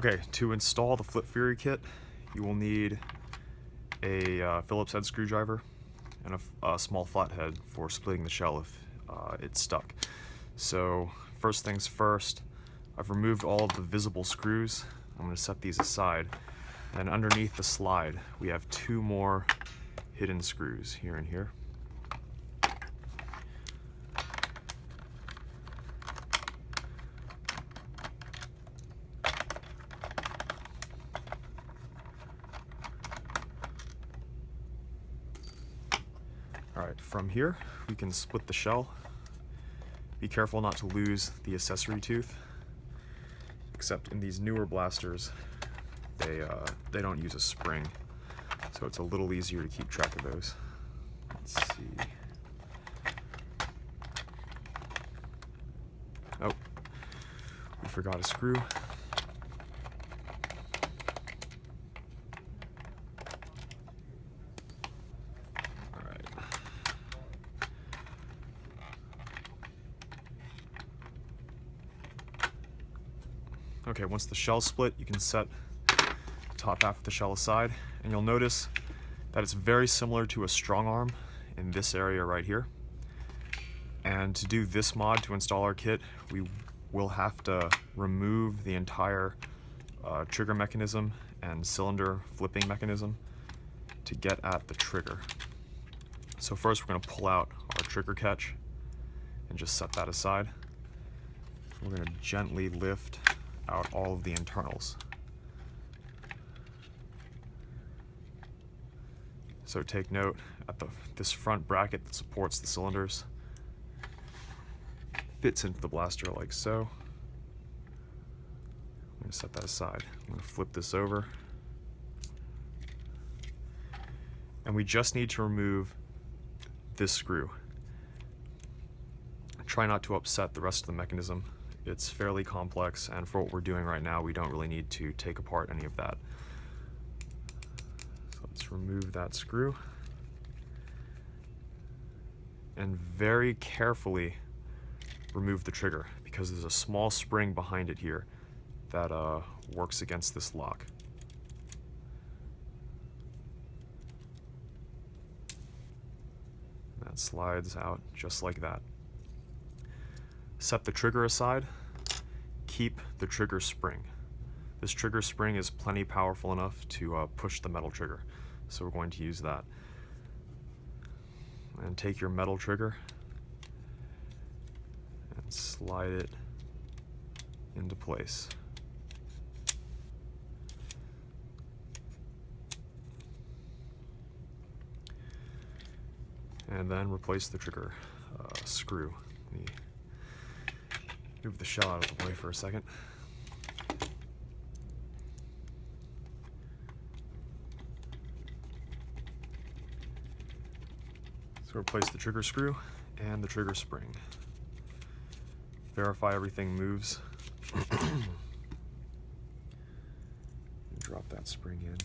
Okay, to install the Flipfury kit, you will need a Phillips head screwdriver and a small flathead for splitting the shell if it's stuck. So first things first, I've removed all of the visible screws. I'm going to set these aside. And underneath the slide, we have two more hidden screws, here and here. Alright, from here, we can split the shell. Be careful not to lose the accessory tooth, except in these newer blasters, they don't use a spring, so it's a little easier to keep track of those. Let's see. Oh, we forgot a screw. Alright. Okay, once the shell's split, you can set top half of the shell aside, and you'll notice that it's very similar to a Strongarm in this area right here. And to do this mod, to install our kit, we will have to remove the entire trigger mechanism and cylinder flipping mechanism to get at the trigger. So first we're going to pull out our trigger catch and just set that aside. We're going to gently lift out all of the internals. So take note at this front bracket that supports the cylinders fits into the blaster like so. I'm going to set that aside. I'm going to flip this over. And we just need to remove this screw. Try not to upset the rest of the mechanism. It's fairly complex, and for what we're doing right now, we don't really need to take apart any of that. Let's remove that screw and very carefully remove the trigger, because there's a small spring behind it here that works against this lock. That slides out just like that. Set the trigger aside. Keep the trigger spring. This trigger spring is plenty powerful enough to push the metal trigger, so we're going to use that. And take your metal trigger and slide it into place. And then replace the trigger screw. Let me move the shell out of the way for a second. So replace the trigger screw and the trigger spring. Verify everything moves. Drop that spring in.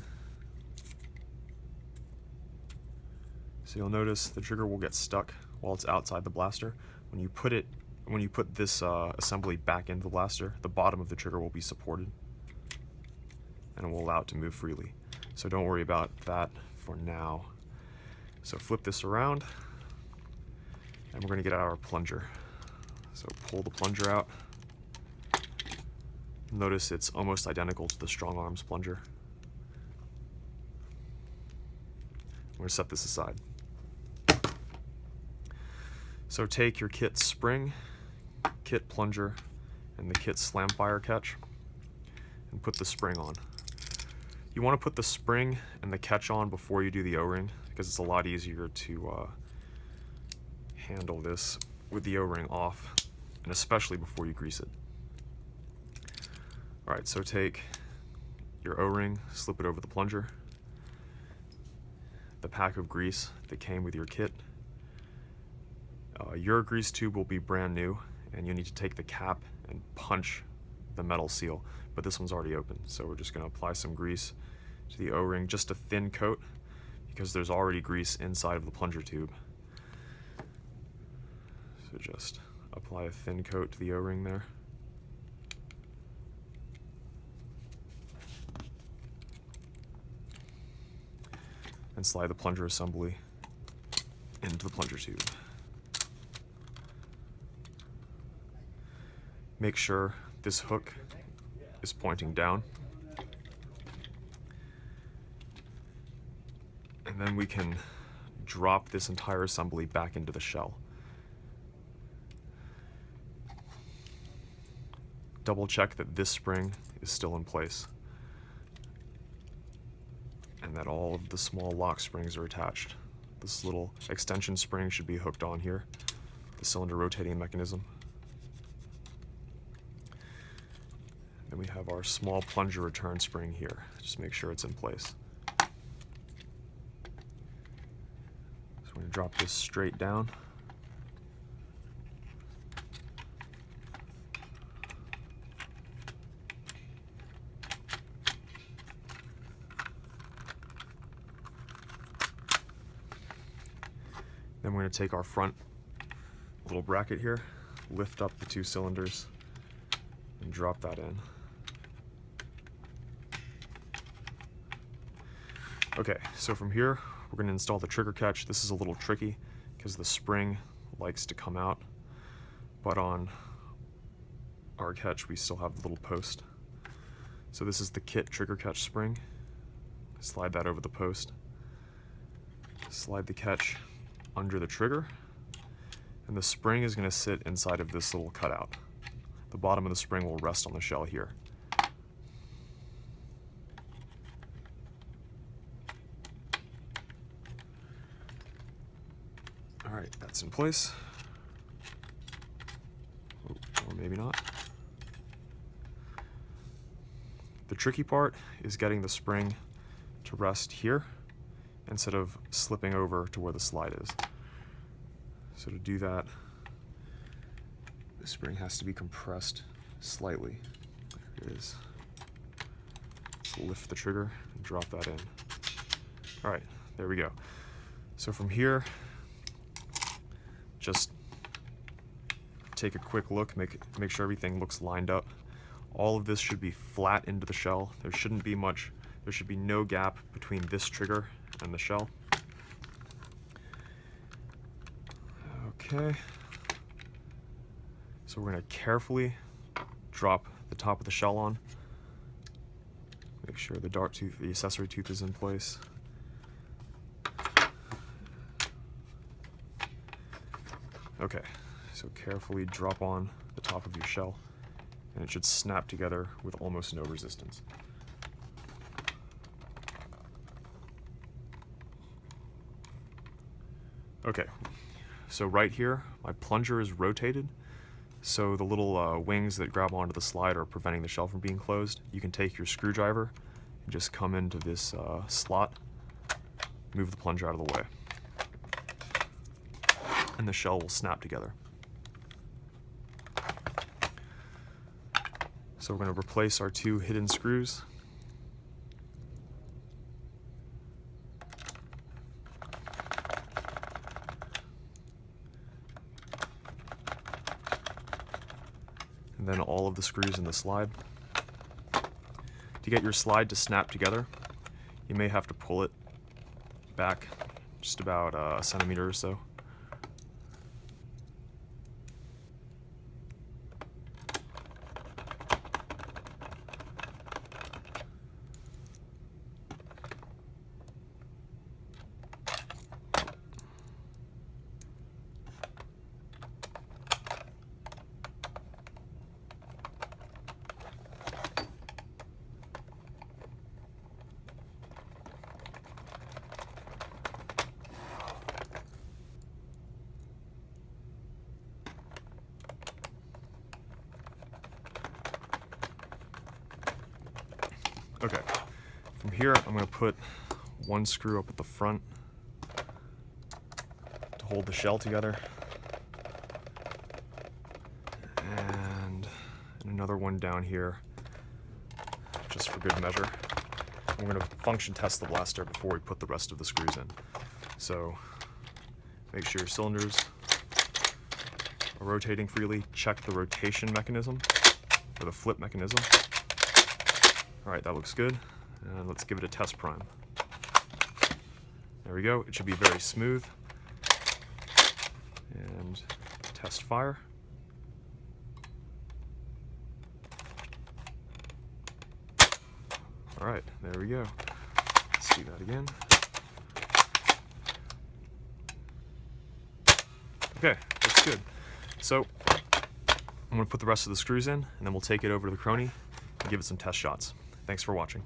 So you'll notice the trigger will get stuck while it's outside the blaster. When you put this assembly back into the blaster, the bottom of the trigger will be supported and it will allow it to move freely. So don't worry about that for now. So flip this around, and we're going to get out our plunger. So pull the plunger out. Notice it's almost identical to the Strongarm's plunger. I'm going to set this aside. So take your kit spring, kit plunger, and the kit slam fire catch, and put the spring on. You want to put the spring and the catch on before you do the O-ring, because it's a lot easier to handle this with the O-ring off, and especially before you grease it. Alright, so take your O-ring, slip it over the plunger, the pack of grease that came with your kit. Your grease tube will be brand new, and you need to take the cap and punch the metal seal, but this one's already open, so we're just going to apply some grease to the O-ring, just a thin coat, because there's already grease inside of the plunger tube. So just apply a thin coat to the O-ring there. and slide the plunger assembly into the plunger tube. Make sure this hook is pointing down. And then we can drop this entire assembly back into the shell. Double check that this spring is still in place and that all of the small lock springs are attached. This little extension spring should be hooked on here, the cylinder rotating mechanism. Then we have our small plunger return spring here. Just make sure it's in place. So we're going to drop this straight down. Then we're going to take our front little bracket here, lift up the two cylinders, and drop that in. Okay, so from here, we're going to install the trigger catch. This is a little tricky because the spring likes to come out, but on our catch, we still have the little post. So this is the kit trigger catch spring. Slide that over the post. Slide the catch under the trigger, and the spring is going to sit inside of this little cutout. The bottom of the spring will rest on the shell here. Alright, that's in place. Oh, or maybe not. The tricky part is getting the spring to rest here instead of slipping over to where the slide is. So to do that, the spring has to be compressed slightly. There it is. So lift the trigger and drop that in. All right, there we go. So from here, just take a quick look, make sure everything looks lined up. All of this should be flat into the shell. There shouldn't be much, there should be no gap between this trigger and the shell. Okay. So we're going to carefully drop the top of the shell on. Make sure the dart tooth, the accessory tooth is in place. Okay, so carefully drop on the top of your shell, and it should snap together with almost no resistance. Okay, so right here, my plunger is rotated, so the little wings that grab onto the slide are preventing the shell from being closed. You can take your screwdriver and just come into this slot, move the plunger out of the way, and the shell will snap together. So we're going to replace our two hidden screws. And then all of the screws in the slide. To get your slide to snap together, you may have to pull it back just about a centimeter or so. Okay, from here I'm going to put one screw up at the front to hold the shell together, and another one down here just for good measure. We're going to function test the blaster before we put the rest of the screws in. So make sure your cylinders are rotating freely. Check the rotation mechanism or the flip mechanism. All right, that looks good. And let's give it a test prime. There we go. It should be very smooth. And test fire. All right, there we go. Let's do that again. Okay, that's good. So I'm gonna put the rest of the screws in, and then we'll take it over to the Crony and give it some test shots. Thanks for watching.